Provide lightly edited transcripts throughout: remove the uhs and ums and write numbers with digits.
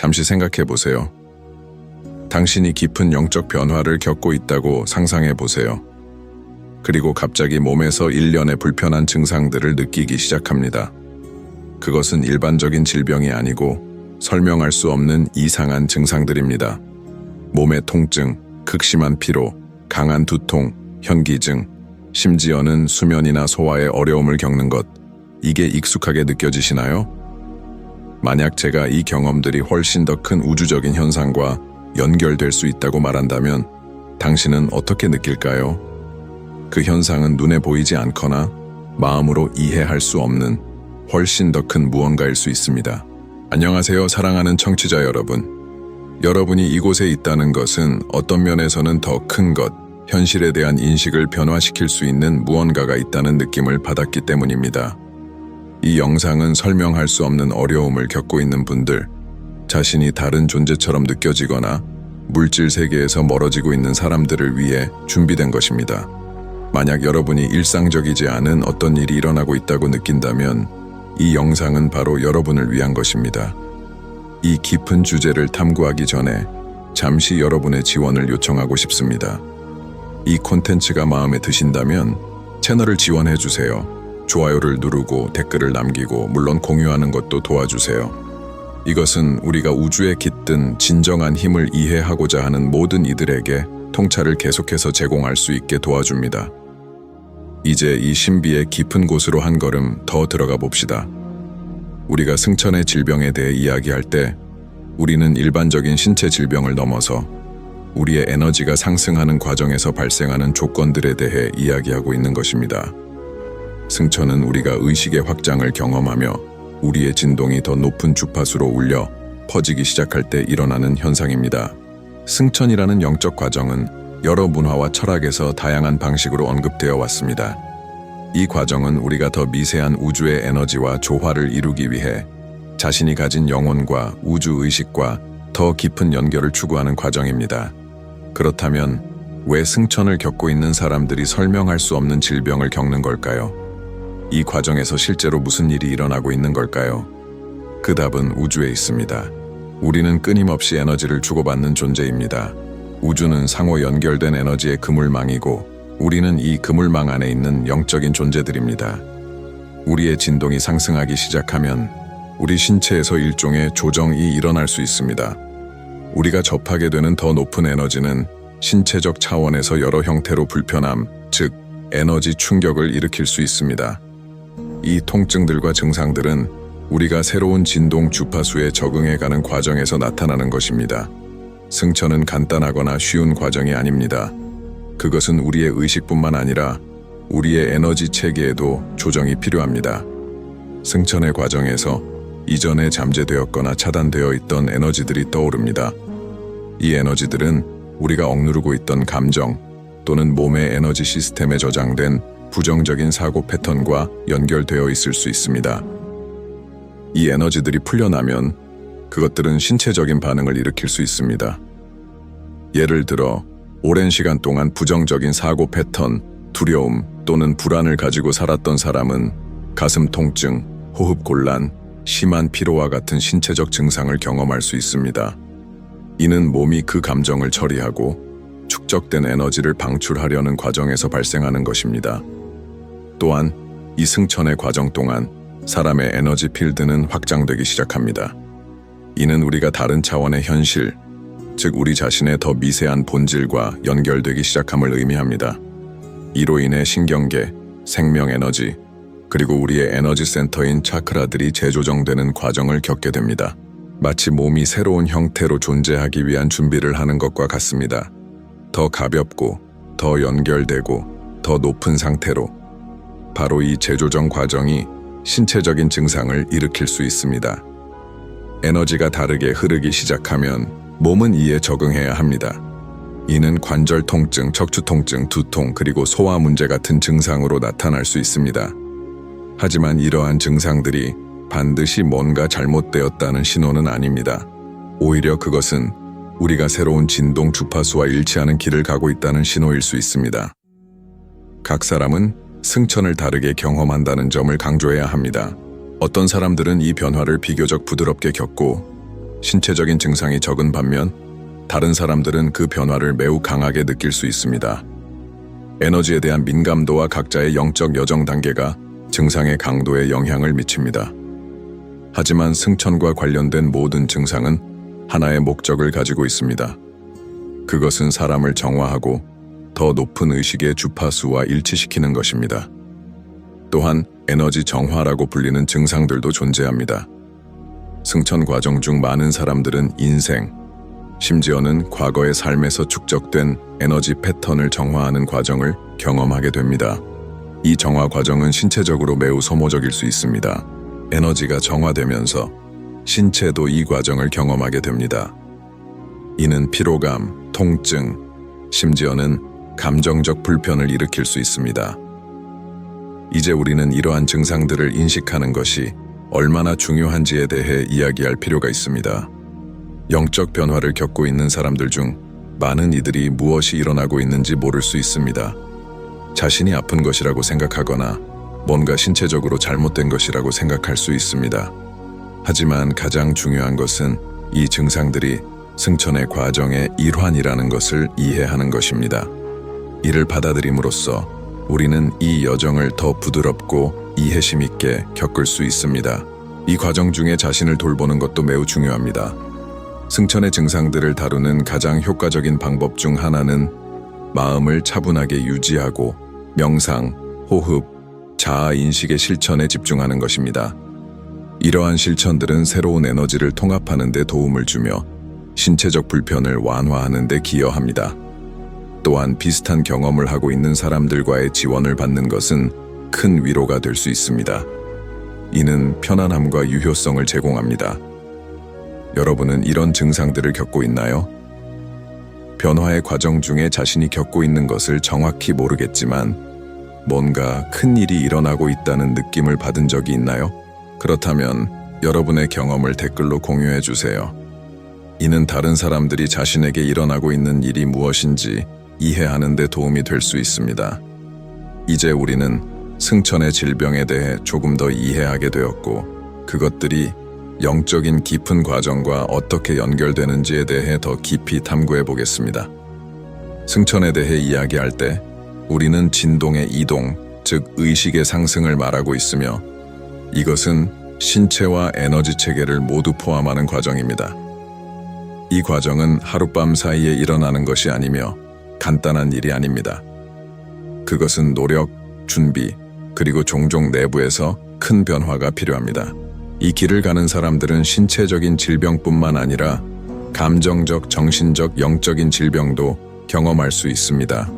잠시 생각해 보세요. 당신이 깊은 영적 변화를 겪고 있다고 상상해 보세요. 그리고 갑자기 몸에서 일련의 불편한 증상들을 느끼기 시작합니다. 그것은 일반적인 질병이 아니고 설명할 수 없는 이상한 증상들입니다. 몸의 통증, 극심한 피로, 강한 두통, 현기증, 심지어는 수면이나 소화에 어려움을 겪는 것, 이게 익숙하게 느껴지시나요? 만약 제가 이 경험들이 훨씬 더 큰 우주적인 현상과 연결될 수 있다고 말한다면 당신은 어떻게 느낄까요? 그 현상은 눈에 보이지 않거나 마음으로 이해할 수 없는 훨씬 더 큰 무언가일 수 있습니다. 안녕하세요, 사랑하는 청취자 여러분. 여러분이 이곳에 있다는 것은 어떤 면에서는 더 큰 것, 현실에 대한 인식을 변화시킬 수 있는 무언가가 있다는 느낌을 받았기 때문입니다. 이 영상은 설명할 수 없는 어려움을 겪고 있는 분들, 자신이 다른 존재처럼 느껴지거나 물질 세계에서 멀어지고 있는 사람들을 위해 준비된 것입니다. 만약 여러분이 일상적이지 않은 어떤 일이 일어나고 있다고 느낀다면 이 영상은 바로 여러분을 위한 것입니다. 이 깊은 주제를 탐구하기 전에 잠시 여러분의 지원을 요청하고 싶습니다. 이 콘텐츠가 마음에 드신다면 채널을 지원해 주세요. 좋아요를 누르고 댓글을 남기고 물론 공유하는 것도 도와주세요. 이것은 우리가 우주에 깃든 진정한 힘을 이해하고자 하는 모든 이들에게 통찰을 계속해서 제공할 수 있게 도와줍니다. 이제 이 신비의 깊은 곳으로 한 걸음 더 들어가 봅시다. 우리가 승천의 질병에 대해 이야기할 때 우리는 일반적인 신체 질병을 넘어서 우리의 에너지가 상승하는 과정에서 발생하는 조건들에 대해 이야기하고 있는 것입니다. 승천은 우리가 의식의 확장을 경험하며 우리의 진동이 더 높은 주파수로 울려 퍼지기 시작할 때 일어나는 현상입니다. 승천이라는 영적 과정은 여러 문화와 철학에서 다양한 방식으로 언급되어 왔습니다. 이 과정은 우리가 더 미세한 우주의 에너지와 조화를 이루기 위해 자신이 가진 영혼과 우주의식과 더 깊은 연결을 추구하는 과정입니다. 그렇다면 왜 승천을 겪고 있는 사람들이 설명할 수 없는 질병을 겪는 걸까요? 이 과정에서 실제로 무슨 일이 일어나고 있는 걸까요? 그 답은 우주에 있습니다. 우리는 끊임없이 에너지를 주고받는 존재입니다. 우주는 상호 연결된 에너지의 그물망이고 우리는 이 그물망 안에 있는 영적인 존재들입니다. 우리의 진동이 상승하기 시작하면 우리 신체에서 일종의 조정이 일어날 수 있습니다. 우리가 접하게 되는 더 높은 에너지는 신체적 차원에서 여러 형태로 불편함, 즉 에너지 충격을 일으킬 수 있습니다. 이 통증들과 증상들은 우리가 새로운 진동 주파수에 적응해가는 과정에서 나타나는 것입니다. 승천은 간단하거나 쉬운 과정이 아닙니다. 그것은 우리의 의식뿐만 아니라 우리의 에너지 체계에도 조정이 필요합니다. 승천의 과정에서 이전에 잠재되었거나 차단되어 있던 에너지들이 떠오릅니다. 이 에너지들은 우리가 억누르고 있던 감정 또는 몸의 에너지 시스템에 저장된 부정적인 사고 패턴과 연결되어 있을 수 있습니다. 이 에너지들이 풀려나면 그것들은 신체적인 반응을 일으킬 수 있습니다. 예를 들어 오랜 시간 동안 부정적인 사고 패턴, 두려움 또는 불안을 가지고 살았던 사람은 가슴 통증, 호흡 곤란, 심한 피로와 같은 신체적 증상을 경험할 수 있습니다. 이는 몸이 그 감정을 처리하고 축적된 에너지를 방출하려는 과정에서 발생하는 것입니다. 또한 이 승천의 과정 동안 사람의 에너지 필드는 확장되기 시작합니다. 이는 우리가 다른 차원의 현실, 즉 우리 자신의 더 미세한 본질과 연결되기 시작함을 의미합니다. 이로 인해 신경계, 생명 에너지, 그리고 우리의 에너지 센터인 차크라들이 재조정되는 과정을 겪게 됩니다. 마치 몸이 새로운 형태로 존재하기 위한 준비를 하는 것과 같습니다. 더 가볍고, 더 연결되고, 더 높은 상태로. 바로 이 재조정 과정이 신체적인 증상을 일으킬 수 있습니다. 에너지가 다르게 흐르기 시작하면 몸은 이에 적응해야 합니다. 이는 관절 통증, 척추 통증, 두통, 그리고 소화 문제 같은 증상으로 나타날 수 있습니다. 하지만 이러한 증상들이 반드시 뭔가 잘못되었다는 신호는 아닙니다. 오히려 그것은 우리가 새로운 진동 주파수와 일치하는 길을 가고 있다는 신호일 수 있습니다. 각 사람은 승천을 다르게 경험한다는 점을 강조해야 합니다. 어떤 사람들은 이 변화를 비교적 부드럽게 겪고 신체적인 증상이 적은 반면 다른 사람들은 그 변화를 매우 강하게 느낄 수 있습니다. 에너지에 대한 민감도와 각자의 영적 여정 단계가 증상의 강도에 영향을 미칩니다. 하지만 승천과 관련된 모든 증상은 하나의 목적을 가지고 있습니다. 그것은 사람을 정화하고 더 높은 의식의 주파수와 일치시키는 것입니다. 또한 에너지 정화라고 불리는 증상들도 존재합니다. 승천 과정 중 많은 사람들은 인생, 심지어는 과거의 삶에서 축적된 에너지 패턴을 정화하는 과정을 경험하게 됩니다. 이 정화 과정은 신체적으로 매우 소모적일 수 있습니다. 에너지가 정화되면서 신체도 이 과정을 경험하게 됩니다. 이는 피로감, 통증, 심지어는 감정적 불편을 일으킬 수 있습니다. 이제 우리는 이러한 증상들을 인식하는 것이 얼마나 중요한지에 대해 이야기할 필요가 있습니다. 영적 변화를 겪고 있는 사람들 중 많은 이들이 무엇이 일어나고 있는지 모를 수 있습니다. 자신이 아픈 것이라고 생각하거나 뭔가 신체적으로 잘못된 것이라고 생각할 수 있습니다. 하지만 가장 중요한 것은 이 증상들이 승천의 과정의 일환이라는 것을 이해하는 것입니다. 이를 받아들임으로써 우리는 이 여정을 더 부드럽고 이해심 있게 겪을 수 있습니다. 이 과정 중에 자신을 돌보는 것도 매우 중요합니다. 승천의 증상들을 다루는 가장 효과적인 방법 중 하나는 마음을 차분하게 유지하고 명상, 호흡, 자아 인식의 실천에 집중하는 것입니다. 이러한 실천들은 새로운 에너지를 통합하는 데 도움을 주며 신체적 불편을 완화하는 데 기여합니다. 또한 비슷한 경험을 하고 있는 사람들과의 지원을 받는 것은 큰 위로가 될 수 있습니다. 이는 편안함과 유효성을 제공합니다. 여러분은 이런 증상들을 겪고 있나요? 변화의 과정 중에 자신이 겪고 있는 것을 정확히 모르겠지만 뭔가 큰 일이 일어나고 있다는 느낌을 받은 적이 있나요? 그렇다면 여러분의 경험을 댓글로 공유해 주세요. 이는 다른 사람들이 자신에게 일어나고 있는 일이 무엇인지 이해하는 데 도움이 될 수 있습니다. 이제 우리는 승천의 질병에 대해 조금 더 이해하게 되었고 그것들이 영적인 깊은 과정과 어떻게 연결되는지에 대해 더 깊이 탐구해 보겠습니다. 승천에 대해 이야기할 때 우리는 진동의 이동, 즉 의식의 상승을 말하고 있으며 이것은 신체와 에너지 체계를 모두 포함하는 과정입니다. 이 과정은 하룻밤 사이에 일어나는 것이 아니며 간단한 일이 아닙니다. 그것은 노력, 준비, 그리고 종종 내부에서 큰 변화가 필요합니다. 이 길을 가는 사람들은 신체적인 질병뿐만 아니라 감정적, 정신적, 영적인 질병도 경험할 수 있습니다.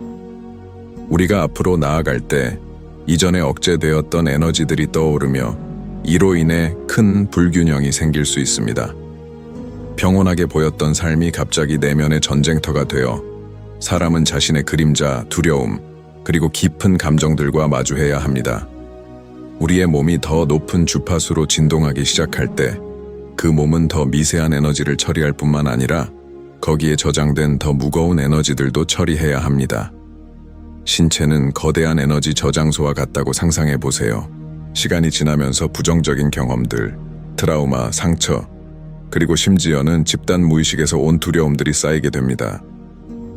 우리가 앞으로 나아갈 때 이전에 억제되었던 에너지들이 떠오르며 이로 인해 큰 불균형이 생길 수 있습니다. 평온하게 보였던 삶이 갑자기 내면의 전쟁터가 되어 사람은 자신의 그림자, 두려움, 그리고 깊은 감정들과 마주해야 합니다. 우리의 몸이 더 높은 주파수로 진동하기 시작할 때 그 몸은 더 미세한 에너지를 처리할 뿐만 아니라 거기에 저장된 더 무거운 에너지들도 처리해야 합니다. 신체는 거대한 에너지 저장소와 같다고 상상해 보세요. 시간이 지나면서 부정적인 경험들, 트라우마, 상처, 그리고 심지어는 집단 무의식에서 온 두려움들이 쌓이게 됩니다.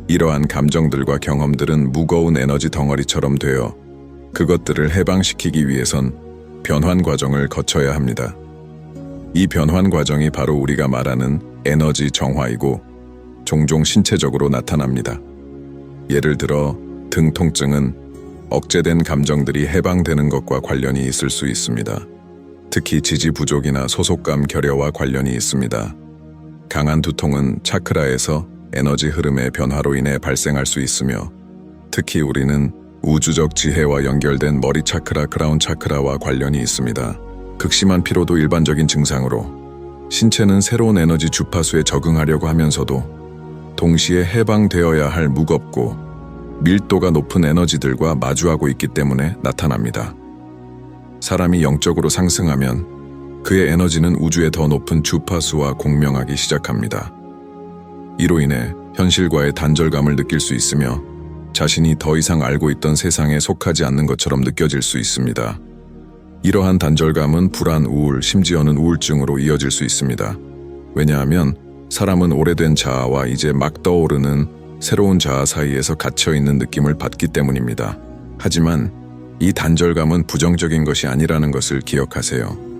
이러한 감정들과 경험들은 무거운 에너지 덩어리처럼 되어 그것들을 해방시키기 위해선 변환 과정을 거쳐야 합니다. 이 변환 과정이 바로 우리가 말하는 에너지 정화이고 종종 신체적으로 나타납니다. 예를 들어 등 통증은 억제된 감정들이 해방되는 것과 관련이 있을 수 있습니다. 특히 지지 부족이나 소속감 결여와 관련이 있습니다. 강한 두통은 차크라에서 에너지 흐름의 변화로 인해 발생할 수 있으며 특히 우리는 우주적 지혜와 연결된 머리 차크라, 크라운 차크라와 관련이 있습니다. 극심한 피로도 일반적인 증상으로 신체는 새로운 에너지 주파수에 적응하려고 하면서도 동시에 해방되어야 할 무겁고 밀도가 높은 에너지들과 마주하고 있기 때문에 나타납니다. 사람이 영적으로 상승하면 그의 에너지는 우주의 더 높은 주파수와 공명하기 시작합니다. 이로 인해 현실과의 단절감을 느낄 수 있으며 자신이 더 이상 알고 있던 세상에 속하지 않는 것처럼 느껴질 수 있습니다. 이러한 단절감은 불안, 우울, 심지어는 우울증으로 이어질 수 있습니다. 왜냐하면 사람은 오래된 자아와 이제 막 떠오르는 새로운 자아 사이에서 갇혀 있는 느낌을 받기 때문입니다. 하지만 이 단절감은 부정적인 것이 아니라는 것을 기억하세요.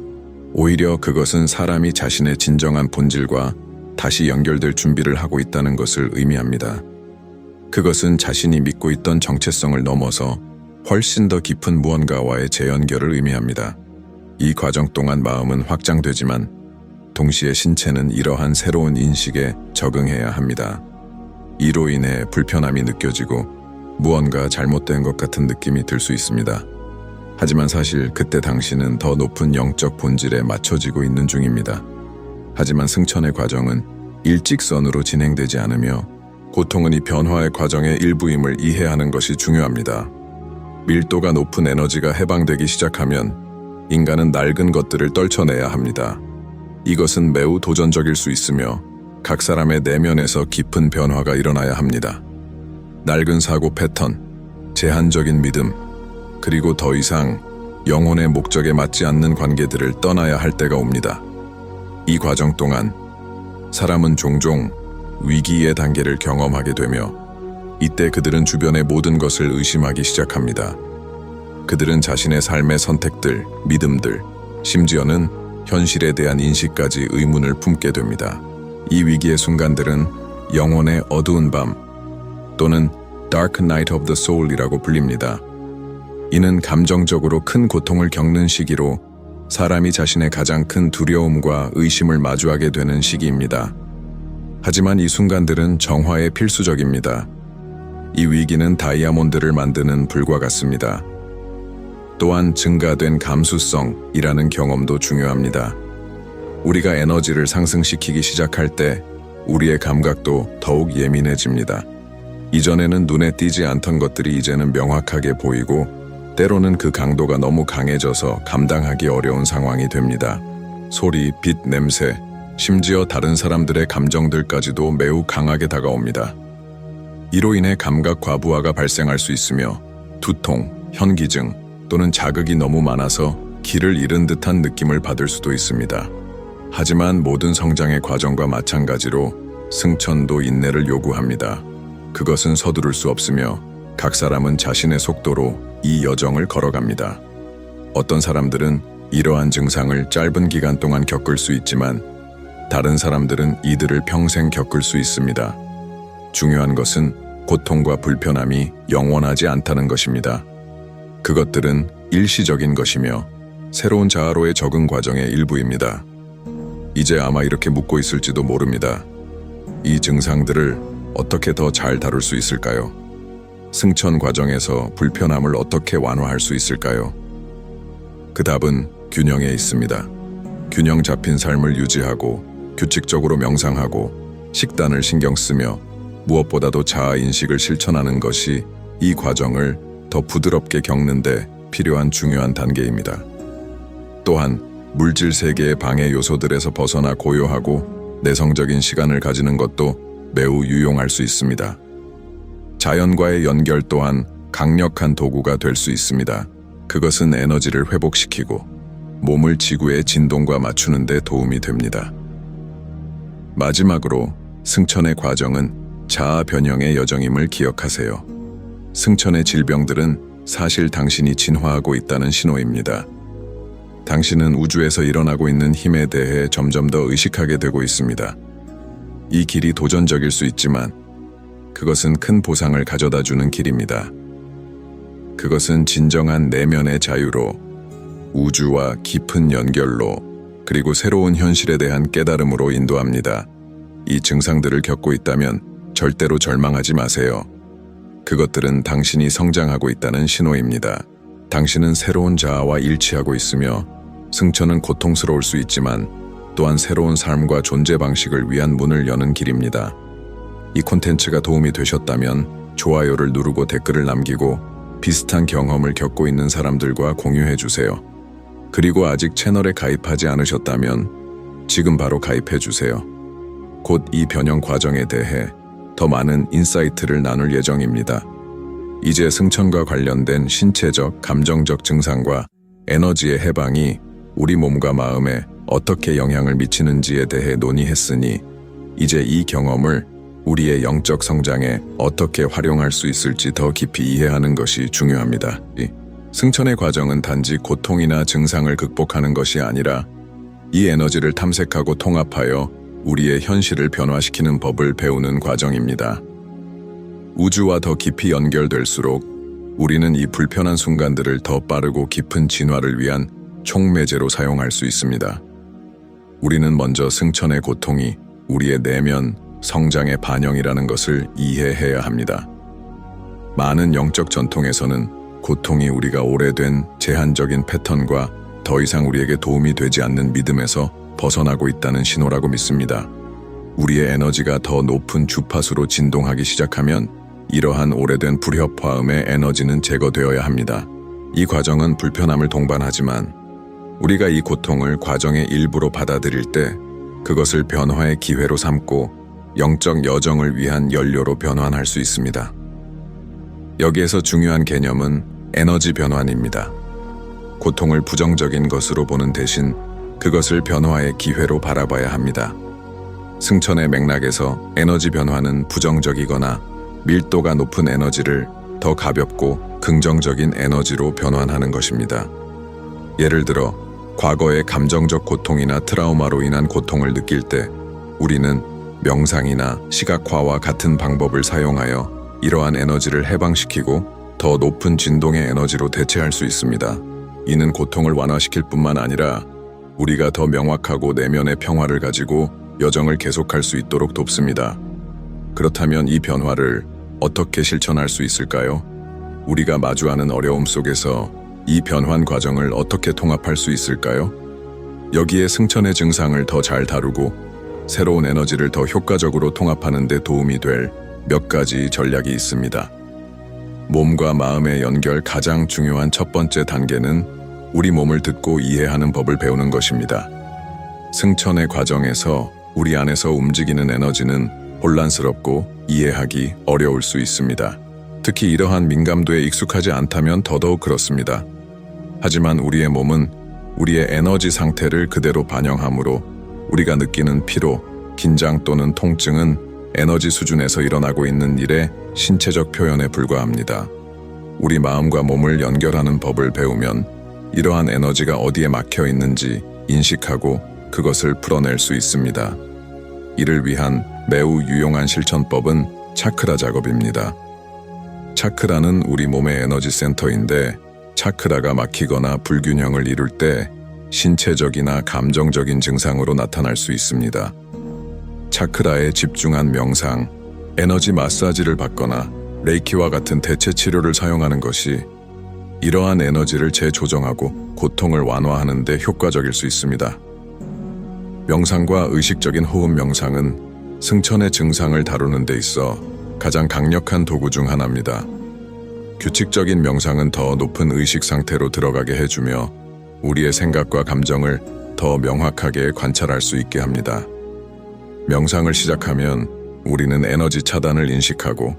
오히려 그것은 사람이 자신의 진정한 본질과 다시 연결될 준비를 하고 있다는 것을 의미합니다. 그것은 자신이 믿고 있던 정체성을 넘어서 훨씬 더 깊은 무언가와의 재연결을 의미합니다. 이 과정 동안 마음은 확장되지만 동시에 신체는 이러한 새로운 인식에 적응해야 합니다. 이로 인해 불편함이 느껴지고 무언가 잘못된 것 같은 느낌이 들 수 있습니다. 하지만 사실 그때 당신은 더 높은 영적 본질에 맞춰지고 있는 중입니다. 하지만 승천의 과정은 일직선으로 진행되지 않으며 고통은 이 변화의 과정의 일부임을 이해하는 것이 중요합니다. 밀도가 높은 에너지가 해방되기 시작하면 인간은 낡은 것들을 떨쳐내야 합니다. 이것은 매우 도전적일 수 있으며 각 사람의 내면에서 깊은 변화가 일어나야 합니다. 낡은 사고 패턴, 제한적인 믿음, 그리고 더 이상 영혼의 목적에 맞지 않는 관계들을 떠나야 할 때가 옵니다. 이 과정 동안 사람은 종종 위기의 단계를 경험하게 되며 이때 그들은 주변의 모든 것을 의심하기 시작합니다. 그들은 자신의 삶의 선택들, 믿음들, 심지어는 현실에 대한 인식까지 의문을 품게 됩니다. 이 위기의 순간들은 영혼의 어두운 밤 또는 Dark Night of the Soul이라고 불립니다. 이는 감정적으로 큰 고통을 겪는 시기로 사람이 자신의 가장 큰 두려움과 의심을 마주하게 되는 시기입니다. 하지만 이 순간들은 정화에 필수적입니다. 이 위기는 다이아몬드를 만드는 불과 같습니다. 또한 증가된 감수성이라는 경험도 중요합니다. 우리가 에너지를 상승시키기 시작할 때 우리의 감각도 더욱 예민해집니다. 이전에는 눈에 띄지 않던 것들이 이제는 명확하게 보이고 때로는 그 강도가 너무 강해져서 감당하기 어려운 상황이 됩니다. 소리, 빛, 냄새, 심지어 다른 사람들의 감정들까지도 매우 강하게 다가옵니다. 이로 인해 감각 과부하가 발생할 수 있으며 두통, 현기증 또는 자극이 너무 많아서 길을 잃은 듯한 느낌을 받을 수도 있습니다. 하지만 모든 성장의 과정과 마찬가지로 승천도 인내를 요구합니다. 그것은 서두를 수 없으며 각 사람은 자신의 속도로 이 여정을 걸어갑니다. 어떤 사람들은 이러한 증상을 짧은 기간 동안 겪을 수 있지만 다른 사람들은 이들을 평생 겪을 수 있습니다. 중요한 것은 고통과 불편함이 영원하지 않다는 것입니다. 그것들은 일시적인 것이며 새로운 자아로의 적응 과정의 일부입니다. 이제 아마 이렇게 묻고 있을지도 모릅니다. 이 증상들을 어떻게 더 잘 다룰 수 있을까요? 승천 과정에서 불편함을 어떻게 완화할 수 있을까요? 그 답은 균형에 있습니다. 균형 잡힌 삶을 유지하고 규칙적으로 명상하고 식단을 신경 쓰며 무엇보다도 자아 인식을 실천하는 것이 이 과정을 더 부드럽게 겪는데 필요한 중요한 단계입니다. 또한 물질 세계의 방해 요소들에서 벗어나 고요하고 내성적인 시간을 가지는 것도 매우 유용할 수 있습니다. 자연과의 연결 또한 강력한 도구가 될 수 있습니다. 그것은 에너지를 회복시키고 몸을 지구의 진동과 맞추는 데 도움이 됩니다. 마지막으로 승천의 과정은 자아 변형의 여정임을 기억하세요. 승천의 질병들은 사실 당신이 진화하고 있다는 신호입니다. 당신은 우주에서 일어나고 있는 힘에 대해 점점 더 의식하게 되고 있습니다. 이 길이 도전적일 수 있지만 그것은 큰 보상을 가져다 주는 길입니다. 그것은 진정한 내면의 자유로, 우주와 깊은 연결로, 그리고 새로운 현실에 대한 깨달음으로 인도합니다. 이 증상들을 겪고 있다면 절대로 절망하지 마세요. 그것들은 당신이 성장하고 있다는 신호입니다. 당신은 새로운 자아와 일치하고 있으며 승천은 고통스러울 수 있지만 또한 새로운 삶과 존재 방식을 위한 문을 여는 길입니다. 이 콘텐츠가 도움이 되셨다면 좋아요를 누르고 댓글을 남기고 비슷한 경험을 겪고 있는 사람들과 공유해주세요. 그리고 아직 채널에 가입하지 않으셨다면 지금 바로 가입해주세요. 곧 이 변형 과정에 대해 더 많은 인사이트를 나눌 예정입니다. 이제 승천과 관련된 신체적, 감정적 증상과 에너지의 해방이 우리 몸과 마음에 어떻게 영향을 미치는지에 대해 논의했으니 이제 이 경험을 우리의 영적 성장에 어떻게 활용할 수 있을지 더 깊이 이해하는 것이 중요합니다. 승천의 과정은 단지 고통이나 증상을 극복하는 것이 아니라 이 에너지를 탐색하고 통합하여 우리의 현실을 변화시키는 법을 배우는 과정입니다. 우주와 더 깊이 연결될수록 우리는 이 불편한 순간들을 더 빠르고 깊은 진화를 위한 촉매제로 사용할 수 있습니다. 우리는 먼저 승천의 고통이 우리의 내면 성장의 반영이라는 것을 이해해야 합니다. 많은 영적 전통에서는 고통이 우리가 오래된 제한적인 패턴과 더 이상 우리에게 도움이 되지 않는 믿음에서 벗어나고 있다는 신호라고 믿습니다. 우리의 에너지가 더 높은 주파수로 진동하기 시작하면 이러한 오래된 불협화음의 에너지는 제거되어야 합니다. 이 과정은 불편함을 동반하지만 우리가 이 고통을 과정의 일부로 받아들일 때 그것을 변화의 기회로 삼고 영적 여정을 위한 연료로 변환할 수 있습니다. 여기에서 중요한 개념은 에너지 변환입니다. 고통을 부정적인 것으로 보는 대신 그것을 변화의 기회로 바라봐야 합니다. 승천의 맥락에서 에너지 변화는 부정적이거나 밀도가 높은 에너지를 더 가볍고 긍정적인 에너지로 변환하는 것입니다. 예를 들어 과거의 감정적 고통이나 트라우마로 인한 고통을 느낄 때 우리는 명상이나 시각화와 같은 방법을 사용하여 이러한 에너지를 해방시키고 더 높은 진동의 에너지로 대체할 수 있습니다. 이는 고통을 완화시킬 뿐만 아니라 우리가 더 명확하고 내면의 평화를 가지고 여정을 계속할 수 있도록 돕습니다. 그렇다면 이 변화를 어떻게 실천할 수 있을까요? 우리가 마주하는 어려움 속에서 이 변환 과정을 어떻게 통합할 수 있을까요? 여기에 승천의 증상을 더 잘 다루고 새로운 에너지를 더 효과적으로 통합하는 데 도움이 될 몇 가지 전략이 있습니다. 몸과 마음의 연결 가장 중요한 첫 번째 단계는 우리 몸을 듣고 이해하는 법을 배우는 것입니다. 승천의 과정에서 우리 안에서 움직이는 에너지는 혼란스럽고 이해하기 어려울 수 있습니다. 특히 이러한 민감도에 익숙하지 않다면 더더욱 그렇습니다. 하지만 우리의 몸은 우리의 에너지 상태를 그대로 반영하므로 우리가 느끼는 피로, 긴장 또는 통증은 에너지 수준에서 일어나고 있는 일의 신체적 표현에 불과합니다. 우리 마음과 몸을 연결하는 법을 배우면 이러한 에너지가 어디에 막혀 있는지 인식하고 그것을 풀어낼 수 있습니다. 이를 위한 매우 유용한 실천법은 차크라 작업입니다. 차크라는 우리 몸의 에너지 센터인데 차크라가 막히거나 불균형을 이룰 때 신체적이나 감정적인 증상으로 나타날 수 있습니다. 차크라에 집중한 명상, 에너지 마사지를 받거나 레이키와 같은 대체 치료를 사용하는 것이 이러한 에너지를 재조정하고 고통을 완화하는 데 효과적일 수 있습니다. 명상과 의식적인 호흡 명상은 승천의 증상을 다루는 데 있어 가장 강력한 도구 중 하나입니다. 규칙적인 명상은 더 높은 의식 상태로 들어가게 해주며 우리의 생각과 감정을 더 명확하게 관찰할 수 있게 합니다. 명상을 시작하면 우리는 에너지 차단을 인식하고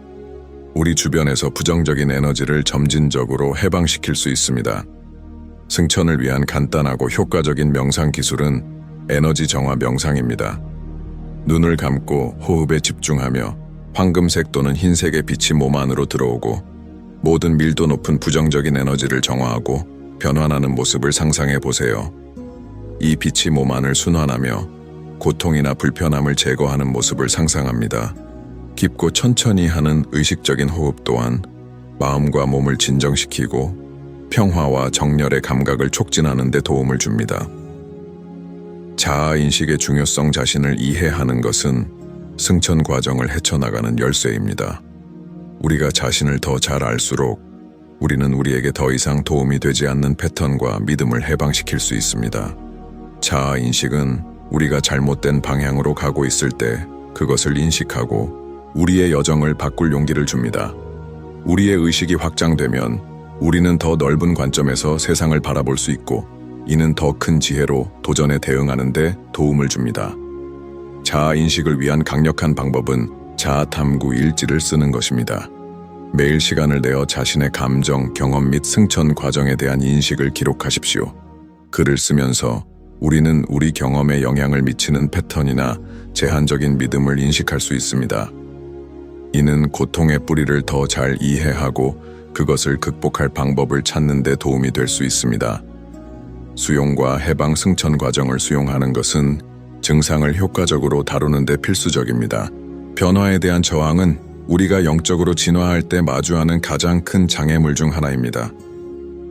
우리 주변에서 부정적인 에너지를 점진적으로 해방시킬 수 있습니다. 승천을 위한 간단하고 효과적인 명상 기술은 에너지 정화 명상입니다. 눈을 감고 호흡에 집중하며 황금색 또는 흰색의 빛이 몸 안으로 들어오고 모든 밀도 높은 부정적인 에너지를 정화하고 변환하는 모습을 상상해 보세요. 이 빛이 몸 안을 순환하며 고통이나 불편함을 제거하는 모습을 상상합니다. 깊고 천천히 하는 의식적인 호흡 또한 마음과 몸을 진정시키고 평화와 정렬의 감각을 촉진하는 데 도움을 줍니다. 자아인식의 중요성 자신을 이해하는 것은 승천 과정을 헤쳐나가는 열쇠입니다. 우리가 자신을 더 잘 알수록 우리는 우리에게 더 이상 도움이 되지 않는 패턴과 믿음을 해방시킬 수 있습니다. 자아인식은 우리가 잘못된 방향으로 가고 있을 때 그것을 인식하고 우리의 여정을 바꿀 용기를 줍니다. 우리의 의식이 확장되면 우리는 더 넓은 관점에서 세상을 바라볼 수 있고 이는 더 큰 지혜로 도전에 대응하는 데 도움을 줍니다. 자아인식을 위한 강력한 방법은 자아탐구 일지를 쓰는 것입니다. 매일 시간을 내어 자신의 감정, 경험 및 승천 과정에 대한 인식을 기록하십시오. 글을 쓰면서 우리는 우리 경험에 영향을 미치는 패턴이나 제한적인 믿음을 인식할 수 있습니다. 이는 고통의 뿌리를 더 잘 이해하고 그것을 극복할 방법을 찾는 데 도움이 될 수 있습니다. 수용과 해방 승천 과정을 수용하는 것은 증상을 효과적으로 다루는 데 필수적입니다. 변화에 대한 저항은 우리가 영적으로 진화할 때 마주하는 가장 큰 장애물 중 하나입니다.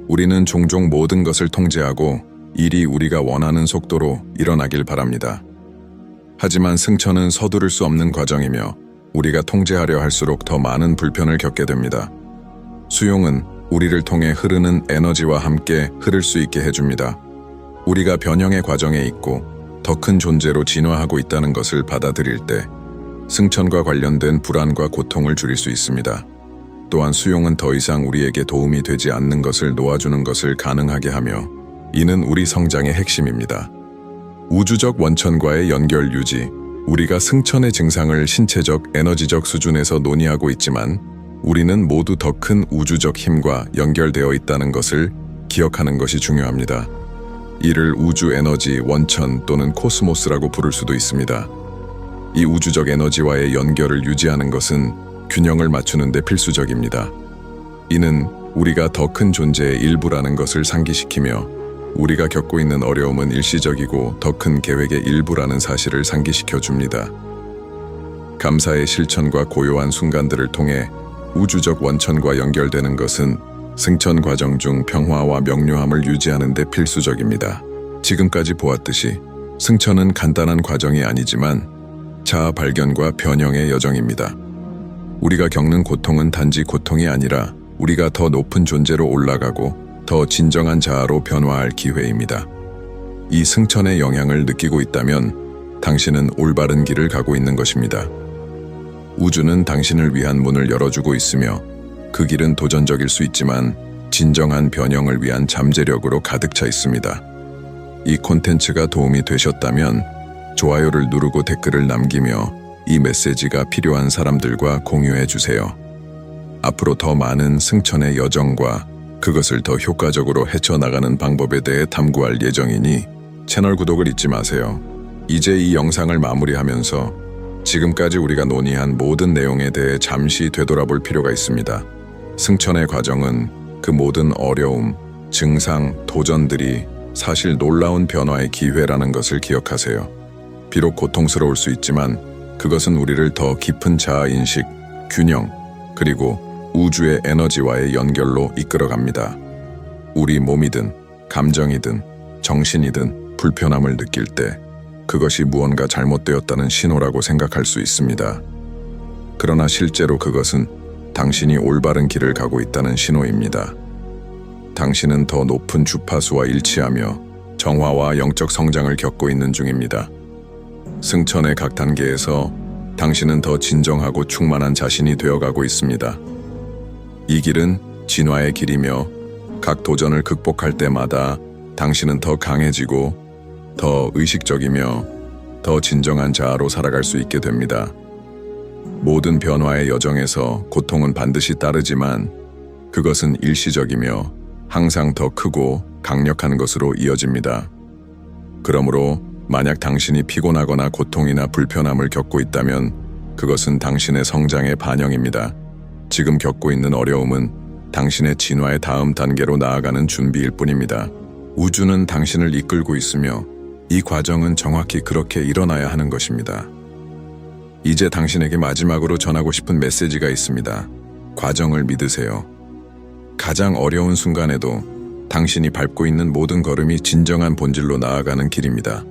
우리는 종종 모든 것을 통제하고 일이 우리가 원하는 속도로 일어나길 바랍니다. 하지만 승천은 서두를 수 없는 과정이며 우리가 통제하려 할수록 더 많은 불편을 겪게 됩니다. 수용은 우리를 통해 흐르는 에너지와 함께 흐를 수 있게 해줍니다. 우리가 변형의 과정에 있고 더 큰 존재로 진화하고 있다는 것을 받아들일 때 승천과 관련된 불안과 고통을 줄일 수 있습니다. 또한 수용은 더 이상 우리에게 도움이 되지 않는 것을 놓아주는 것을 가능하게 하며 이는 우리 성장의 핵심입니다. 우주적 원천과의 연결 유지. 우리가 승천의 증상을 신체적, 에너지적 수준에서 논의하고 있지만 우리는 모두 더 큰 우주적 힘과 연결되어 있다는 것을 기억하는 것이 중요합니다. 이를 우주 에너지 원천 또는 코스모스라고 부를 수도 있습니다. 이 우주적 에너지와의 연결을 유지하는 것은 균형을 맞추는 데 필수적입니다. 이는 우리가 더 큰 존재의 일부라는 것을 상기시키며 우리가 겪고 있는 어려움은 일시적이고 더 큰 계획의 일부라는 사실을 상기시켜 줍니다. 감사의 실천과 고요한 순간들을 통해 우주적 원천과 연결되는 것은 승천 과정 중 평화와 명료함을 유지하는 데 필수적입니다. 지금까지 보았듯이 승천은 간단한 과정이 아니지만 자아 발견과 변형의 여정입니다. 우리가 겪는 고통은 단지 고통이 아니라 우리가 더 높은 존재로 올라가고 더 진정한 자아로 변화할 기회입니다. 이 승천의 영향을 느끼고 있다면 당신은 올바른 길을 가고 있는 것입니다. 우주는 당신을 위한 문을 열어주고 있으며 그 길은 도전적일 수 있지만 진정한 변형을 위한 잠재력으로 가득 차 있습니다. 이 콘텐츠가 도움이 되셨다면 좋아요를 누르고 댓글을 남기며 이 메시지가 필요한 사람들과 공유해 주세요. 앞으로 더 많은 승천의 여정과 그것을 더 효과적으로 헤쳐나가는 방법에 대해 탐구할 예정이니 채널 구독을 잊지 마세요. 이제 이 영상을 마무리하면서 지금까지 우리가 논의한 모든 내용에 대해 잠시 되돌아볼 필요가 있습니다. 승천의 과정은 그 모든 어려움, 증상, 도전들이 사실 놀라운 변화의 기회라는 것을 기억하세요. 비록 고통스러울 수 있지만 그것은 우리를 더 깊은 자아인식, 균형, 그리고 우주의 에너지와의 연결로 이끌어갑니다. 우리 몸이든 감정이든 정신이든 불편함을 느낄 때 그것이 무언가 잘못되었다는 신호라고 생각할 수 있습니다. 그러나 실제로 그것은 당신이 올바른 길을 가고 있다는 신호입니다. 당신은 더 높은 주파수와 일치하며 정화와 영적 성장을 겪고 있는 중입니다. 승천의 각 단계에서 당신은 더 진정하고 충만한 자신이 되어가고 있습니다. 이 길은 진화의 길이며 각 도전을 극복할 때마다 당신은 더 강해지고 더 의식적이며 더 진정한 자아로 살아갈 수 있게 됩니다. 모든 변화의 여정에서 고통은 반드시 따르지만 그것은 일시적이며 항상 더 크고 강력한 것으로 이어집니다. 그러므로 만약 당신이 피곤하거나 고통이나 불편함을 겪고 있다면 그것은 당신의 성장의 반영입니다. 지금 겪고 있는 어려움은 당신의 진화의 다음 단계로 나아가는 준비일 뿐입니다. 우주는 당신을 이끌고 있으며 이 과정은 정확히 그렇게 일어나야 하는 것입니다. 이제 당신에게 마지막으로 전하고 싶은 메시지가 있습니다. 과정을 믿으세요. 가장 어려운 순간에도 당신이 밟고 있는 모든 걸음이 진정한 본질로 나아가는 길입니다.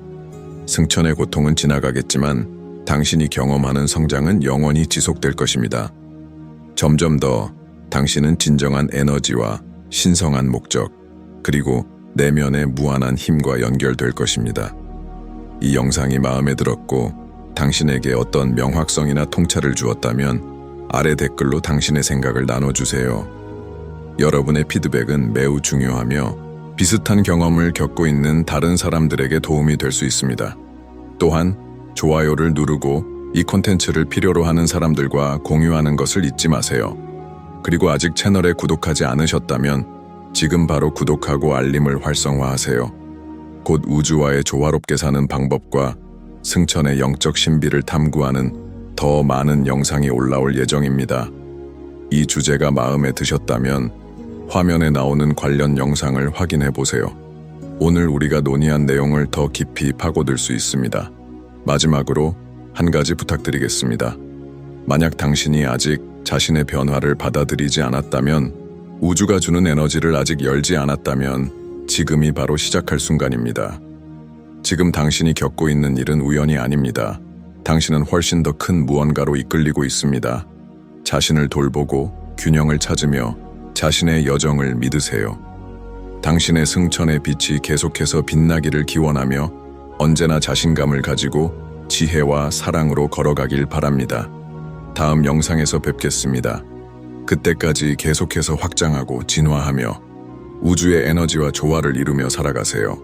승천의 고통은 지나가겠지만 당신이 경험하는 성장은 영원히 지속될 것입니다. 점점 더 당신은 진정한 에너지와 신성한 목적, 그리고 내면의 무한한 힘과 연결될 것입니다. 이 영상이 마음에 들었고 당신에게 어떤 명확성이나 통찰을 주었다면 아래 댓글로 당신의 생각을 나눠주세요. 여러분의 피드백은 매우 중요하며 비슷한 경험을 겪고 있는 다른 사람들에게 도움이 될 수 있습니다. 또한 좋아요를 누르고 이 콘텐츠를 필요로 하는 사람들과 공유하는 것을 잊지 마세요. 그리고 아직 채널에 구독하지 않으셨다면 지금 바로 구독하고 알림을 활성화하세요. 곧 우주와의 조화롭게 사는 방법과 승천의 영적 신비를 탐구하는 더 많은 영상이 올라올 예정입니다. 이 주제가 마음에 드셨다면 화면에 나오는 관련 영상을 확인해 보세요. 오늘 우리가 논의한 내용을 더 깊이 파고들 수 있습니다. 마지막으로 한 가지 부탁드리겠습니다. 만약 당신이 아직 자신의 변화를 받아들이지 않았다면, 우주가 주는 에너지를 아직 열지 않았다면 지금이 바로 시작할 순간입니다. 지금 당신이 겪고 있는 일은 우연이 아닙니다. 당신은 훨씬 더 큰 무언가로 이끌리고 있습니다. 자신을 돌보고 균형을 찾으며 자신의 여정을 믿으세요. 당신의 승천의 빛이 계속해서 빛나기를 기원하며 언제나 자신감을 가지고 지혜와 사랑으로 걸어가길 바랍니다. 다음 영상에서 뵙겠습니다. 그때까지 계속해서 확장하고 진화하며 우주의 에너지와 조화를 이루며 살아가세요.